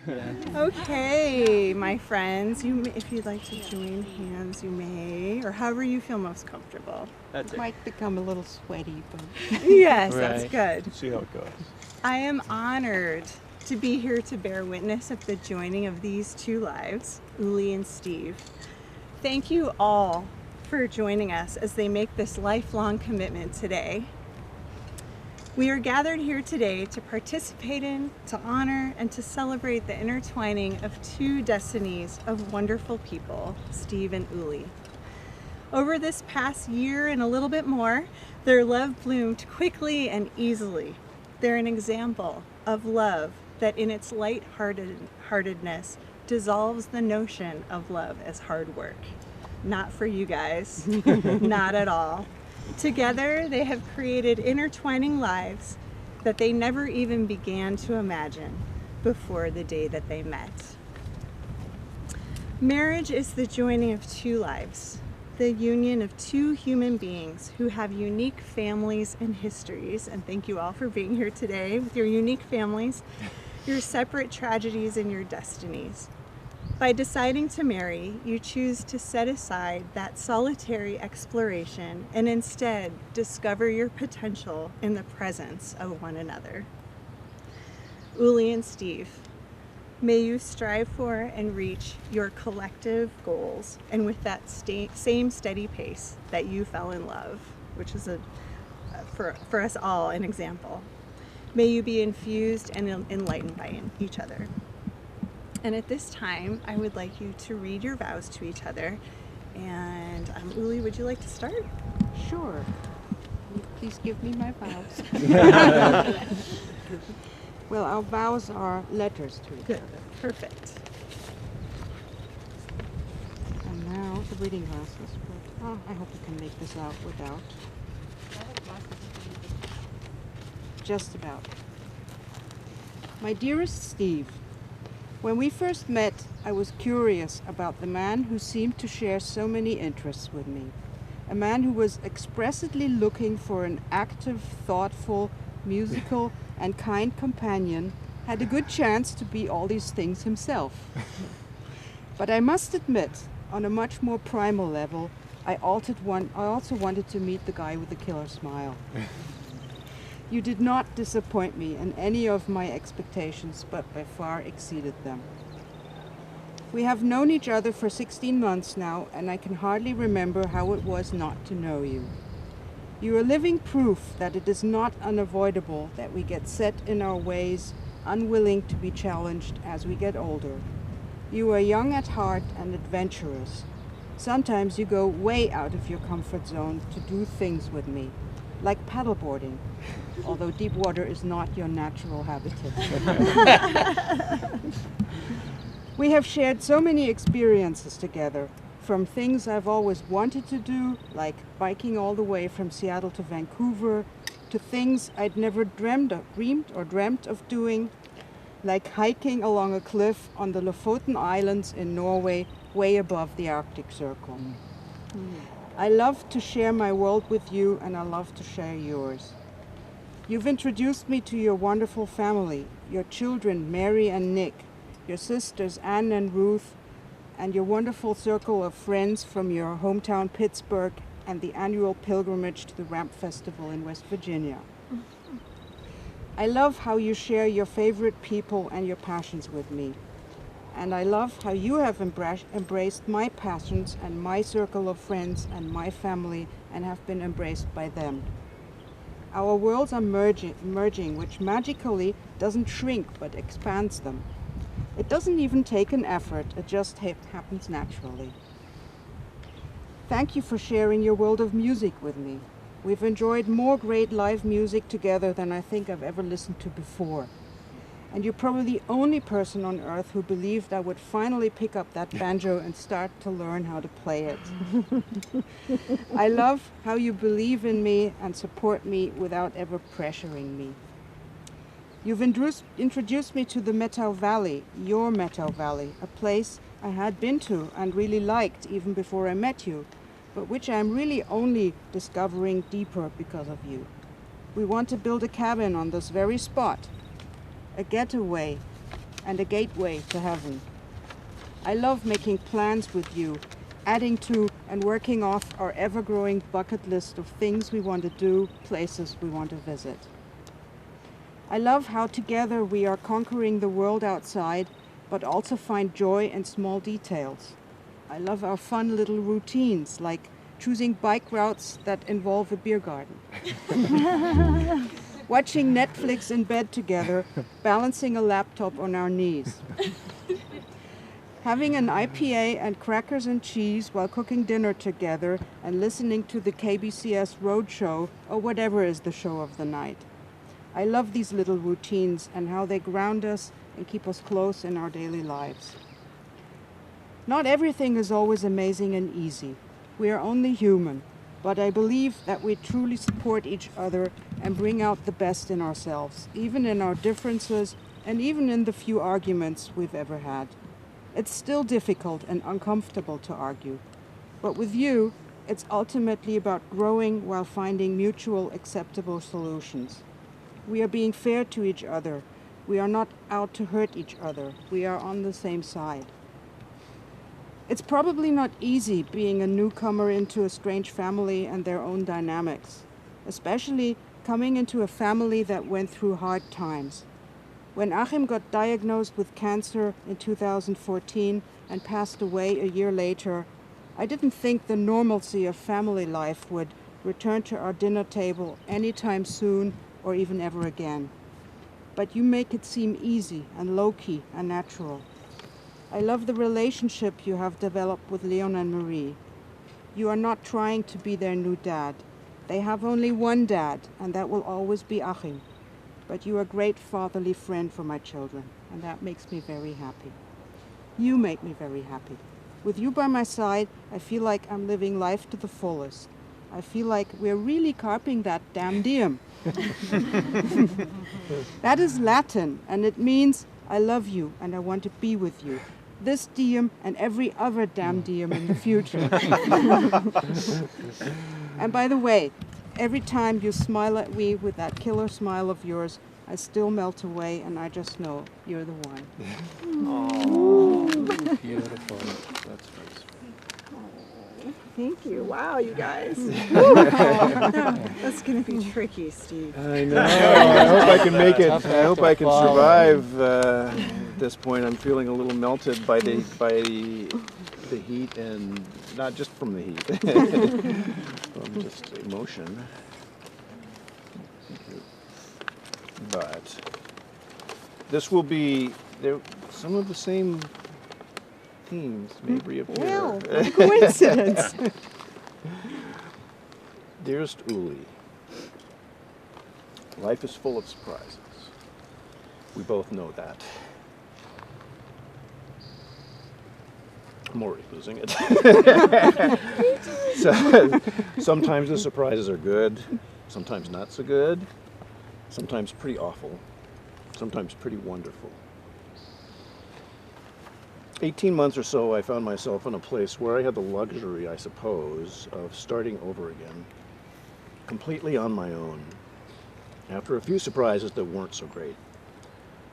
Okay, my friends, if you'd like to join hands, you may, or however you feel most comfortable. That's it. Might become a little sweaty, but Yes, Right. that's good. See how it goes. I am honored to be here to bear witness of the joining of these two lives, Ully and Steve. Thank you all for joining us as they make this lifelong commitment today. We are gathered here today to participate in, to honor, and to celebrate the intertwining of two destinies of wonderful people, Steve and Ully. Over this past year and a little bit more, their love bloomed quickly and easily. They're an example of love that in its light-heartedness dissolves the notion of love as hard work. Not for you guys, not at all. Together, they have created intertwining lives that they never even began to imagine before the day that they met. Marriage is the joining of two lives, the union of two human beings who have unique families and histories, and thank you all for being here today with your unique families, your separate tragedies and your destinies. By deciding to marry, you choose to set aside that solitary exploration and instead discover your potential in the presence of one another. Ully and Steve, may you strive for and reach your collective goals, and with that same steady pace that you fell in love, which is for us all an example. May you be infused and enlightened by each other. And at this time, I would like you to read your vows to each other. And Ully, would you like to start? sure. Please give me my vows. Well, our vows are letters to each Good. other. Perfect. And now the reading glasses. Oh, I hope you can make this out without. Just about. My dearest Steve, when we first met, I was curious about the man who seemed to share so many interests with me. A man who was expressly looking for an active, thoughtful, musical, and kind companion, had a good chance to be all these things himself. But I must admit, on a much more primal level, I also wanted to meet the guy with the killer smile. You did not disappoint me in any of my expectations, but by far exceeded them. We have known each other for 16 months now, and I can hardly remember how it was not to know you. You are living proof that it is not unavoidable that we get set in our ways, unwilling to be challenged as we get older. You are young at heart and adventurous. Sometimes you go way out of your comfort zone to do things with me, like paddleboarding, although deep water is not your natural habitat. We have shared so many experiences together, from things I've always wanted to do, like biking all the way from Seattle to Vancouver, to things I'd never dreamt of doing, like hiking along a cliff on the Lofoten Islands in Norway, way above the Arctic Circle. I love to share my world with you, and I love to share yours. You've introduced me to your wonderful family, your children, Mary and Nick, your sisters, Anne and Ruth, and your wonderful circle of friends from your hometown, Pittsburgh, and the annual pilgrimage to the Ramp Festival in West Virginia. I love how you share your favorite people and your passions with me. And I love how you have embraced my passions and my circle of friends and my family and have been embraced by them. Our worlds are merging, which magically doesn't shrink but expands them. It doesn't even take an effort, it just happens naturally. Thank you for sharing your world of music with me. We've enjoyed more great live music together than I think I've ever listened to before. And you're probably the only person on earth who believed I would finally pick up that banjo and start to learn how to play it. I love how you believe in me and support me without ever pressuring me. You've introduced me to the Methow Valley, your Methow Valley, a place I had been to and really liked even before I met you, but which I'm really only discovering deeper because of you. We want to build a cabin on this very spot, a getaway, and a gateway to heaven. I love making plans with you, adding to and working off our ever-growing bucket list of things we want to do, places we want to visit. I love how together we are conquering the world outside, but also find joy in small details. I love our fun little routines, like choosing bike routes that involve a beer garden. Watching Netflix in bed together, balancing a laptop on our knees. Having an IPA and crackers and cheese while cooking dinner together and listening to the KBCS Roadshow or whatever is the show of the night. I love these little routines and how they ground us and keep us close in our daily lives. Not everything is always amazing and easy. We are only human, but I believe that we truly support each other and bring out the best in ourselves, even in our differences and even in the few arguments we've ever had. It's still difficult and uncomfortable to argue, but with you, it's ultimately about growing while finding mutual acceptable solutions. We are being fair to each other. We are not out to hurt each other. We are on the same side. It's probably not easy being a newcomer into a strange family and their own dynamics, especially coming into a family that went through hard times. When Achim got diagnosed with cancer in 2014 and passed away a year later, I didn't think the normalcy of family life would return to our dinner table anytime soon or even ever again. But you make it seem easy and low-key and natural. I love the relationship you have developed with Leon and Marie. You are not trying to be their new dad. They have only one dad, and that will always be Achim. But you are a great fatherly friend for my children, and that makes me very happy. You make me very happy. With you by my side, I feel like I'm living life to the fullest. I feel like we're really carping that damn diem. That is Latin, and it means I love you and I want to be with you. This diem and every other damn diem in the future. And by the way, every time you smile at me with that killer smile of yours, I still melt away and I just know you're the one. Oh, beautiful. That's very sweet. Thank you. Wow, you guys. That's going to be tricky, Steve. I know. I hope I can make it. Tough I hope to I can follow. survive at this point. I'm feeling a little melted by the heat, and not just from the heat, from just emotion. But this will be there. Some of the same themes may reappear. Well, what a coincidence. Dearest Ully, life is full of surprises. We both know that. I'm already losing it. So, sometimes the surprises are good, sometimes not so good, sometimes pretty awful, sometimes pretty wonderful. 18 months or so, I found myself in a place where I had the luxury, I suppose, of starting over again, completely on my own, after a few surprises that weren't so great.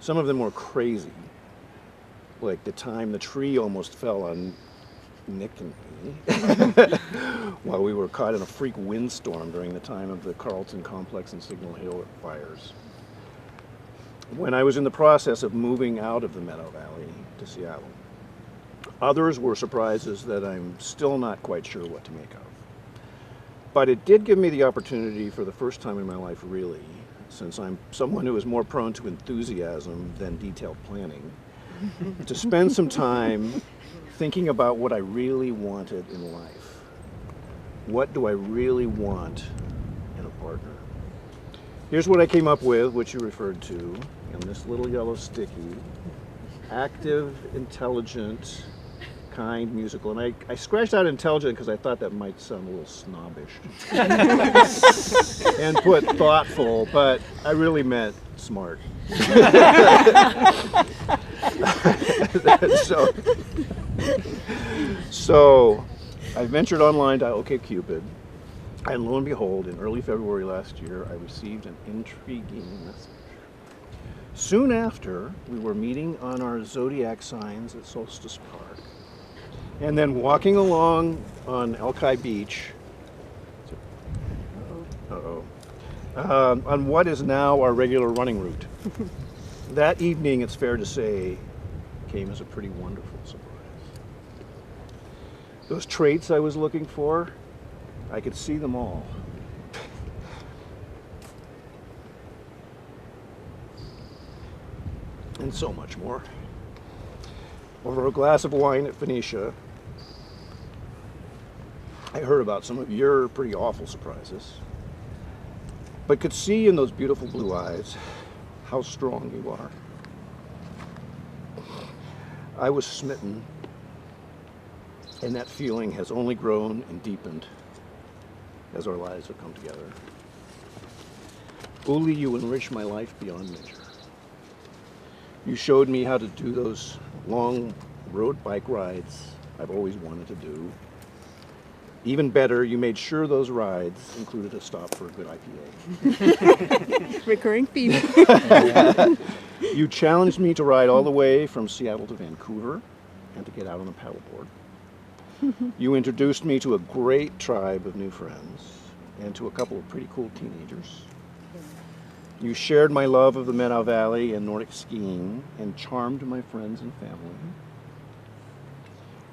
Some of them were crazy, like the time the tree almost fell on Nick and me while we were caught in a freak windstorm during the time of the Carlton Complex and Signal Hill fires. When I was in the process of moving out of the Meadow Valley to Seattle. Others were surprises that I'm still not quite sure what to make of. But it did give me the opportunity for the first time in my life, really, since I'm someone who is more prone to enthusiasm than detailed planning, to spend some time thinking about what I really wanted in life. What do I really want in a partner? Here's what I came up with, which you referred to in this little yellow sticky. Active, intelligent, kind, musical. And I scratched out intelligent because I thought that might sound a little snobbish. And put thoughtful, but I really meant smart. So I ventured online to OkCupid, and lo and behold, in early February last year, I received an intriguing message. Soon after, we were meeting on our zodiac signs at Solstice Park, and then walking along on Alki Beach, on what is now our regular running route. That evening, it's fair to say, came as a pretty wonderful surprise. Those traits I was looking for, I could see them all. And so much more. Over a glass of wine at Phoenicia, I heard about some of your pretty awful surprises, but could see in those beautiful blue eyes how strong you are. I was smitten, and that feeling has only grown and deepened as our lives have come together. Ully, you enriched my life beyond measure. You showed me how to do those long road bike rides I've always wanted to do. Even better, you made sure those rides included a stop for a good IPA. Recurring theme. You challenged me to ride all the way from Seattle to Vancouver and to get out on a paddleboard. You introduced me to a great tribe of new friends and to a couple of pretty cool teenagers. You shared my love of the Meadow Valley and Nordic skiing and charmed my friends and family.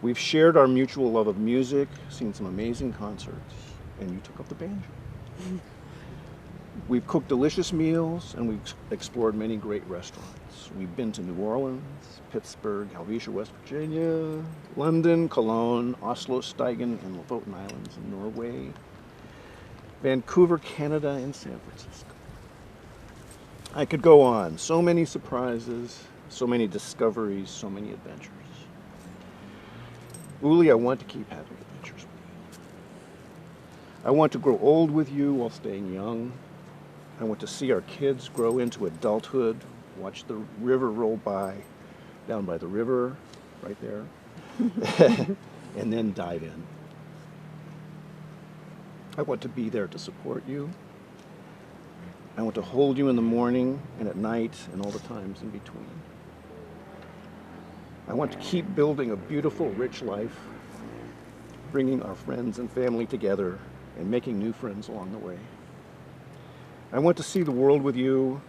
We've shared our mutual love of music, seen some amazing concerts, and you took up the banjo. We've cooked delicious meals and we've explored many great restaurants. We've been to New Orleans, Pittsburgh, Helvetia, West Virginia, London, Cologne, Oslo, Steigen, and Lofoten Islands in Norway, Vancouver, Canada, and San Francisco. I could go on. So many surprises, so many discoveries, so many adventures. Ully, I want to keep having adventures with you. I want to grow old with you while staying young. I want to see our kids grow into adulthood, watch the river roll by, down by the river, right there, and then dive in. I want to be there to support you. I want to hold you in the morning and at night and all the times in between. I want to keep building a beautiful, rich life, bringing our friends and family together and making new friends along the way. I want to see the world with you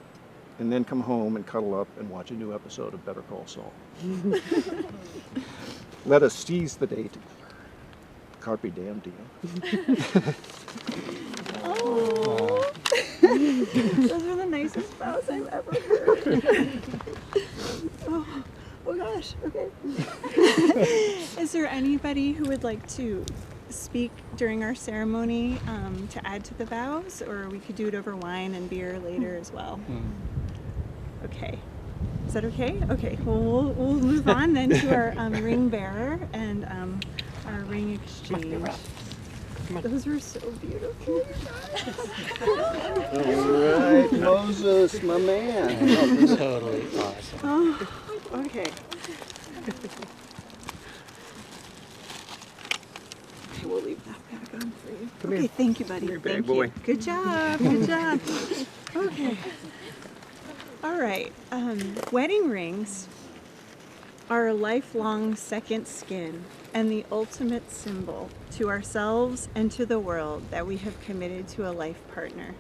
and then come home and cuddle up and watch a new episode of Better Call Saul. Let us seize the day together. Carpe diem, diem. Oh. Those are the nicest vows I've ever heard. Oh gosh, okay. Is there anybody who would like to speak during our ceremony to add to the vows, or we could do it over wine and beer later as well? Okay. Is that okay? Okay, well, we'll move on then to our ring bearer and our ring exchange. Those were so beautiful. All right, Moses, my man. Totally awesome. Oh, okay. Okay, we'll leave that bag on for you. Come okay, here. thank you, buddy. Come here, Thank bad boy. you. Good job. Good job. Okay. All right. Wedding rings are a lifelong second skin and the ultimate symbol to ourselves and to the world that we have committed to a life partner.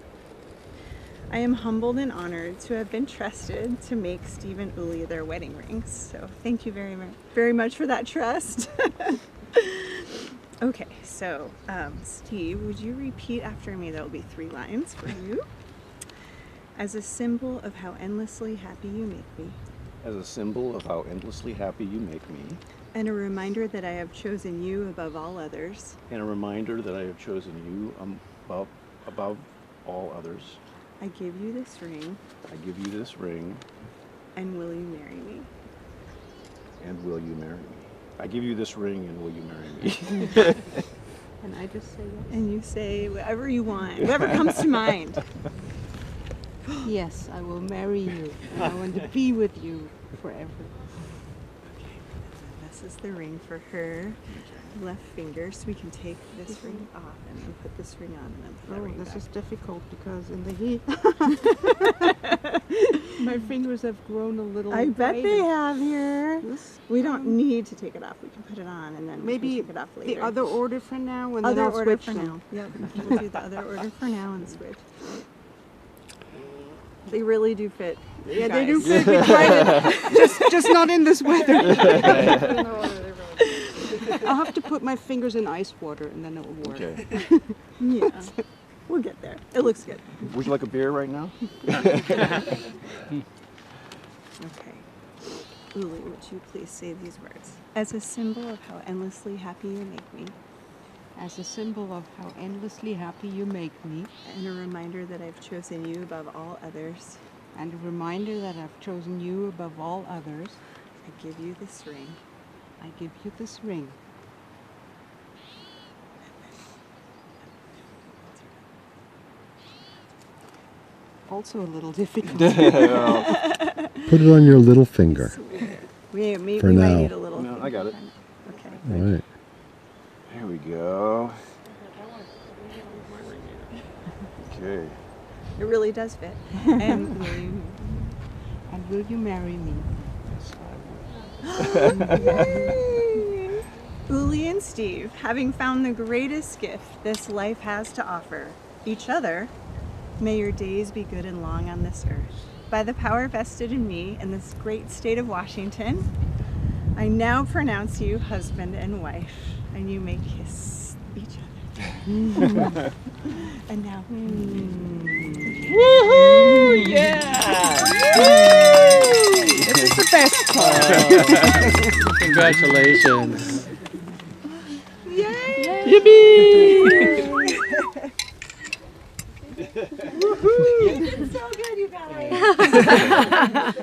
I am humbled and honored to have been trusted to make Steve and Ully their wedding rings. So thank you very much for that trust. Okay, so Steve, would you repeat after me? That will be 3 lines for you. As a symbol of how endlessly happy you make me. As a symbol of how endlessly happy you make me. And a reminder that I have chosen you above all others. And a reminder that I have chosen you above all others. I give you this ring. I give you this ring. And will you marry me? And will you marry me? I give you this ring and will you marry me? And I just say yes. And you say whatever you want, whatever comes to mind. Yes, I will marry you. And I want to be with you forever. Okay, this is the ring for her left finger, so we can take this ring off and then put this ring on and then put that ring This back. is difficult because in the heat. My fingers have grown a little. I bet they brighter. have here. This, We don't need to take it off. We can put it on and then maybe we can take it off later. the other order for now, and other then I'll order switch for them. now. Yep, we'll do the other order for now and switch. They really do fit. Yeah, they do fit. We tried it. just not in this weather. I'll have to put my fingers in ice water, and then it will work. Okay. Yeah, we'll get there. It looks good. Would you like a beer right now? Okay. Ully, would you please say these words? As a symbol of how endlessly happy you make me, As a symbol of how endlessly happy you make me, and a reminder that I've chosen you above all others, and a reminder that I've chosen you above all others, I give you this ring. I give you this ring. Also a little difficult. Put it on your little finger. We For might now. need a little. No, I got it. Okay. All right. There we go. Okay. It really does fit. And will you? And will you marry me? Ully and Steve, having found the greatest gift this life has to offer, each other, may your days be good and long on this earth. By the power vested in me in this great state of Washington, I now pronounce you husband and wife, and you may kiss each other. And now. Woohoo! Yeah! This is the best part. Congratulations. Yay! Yippee! You did so good, you guys.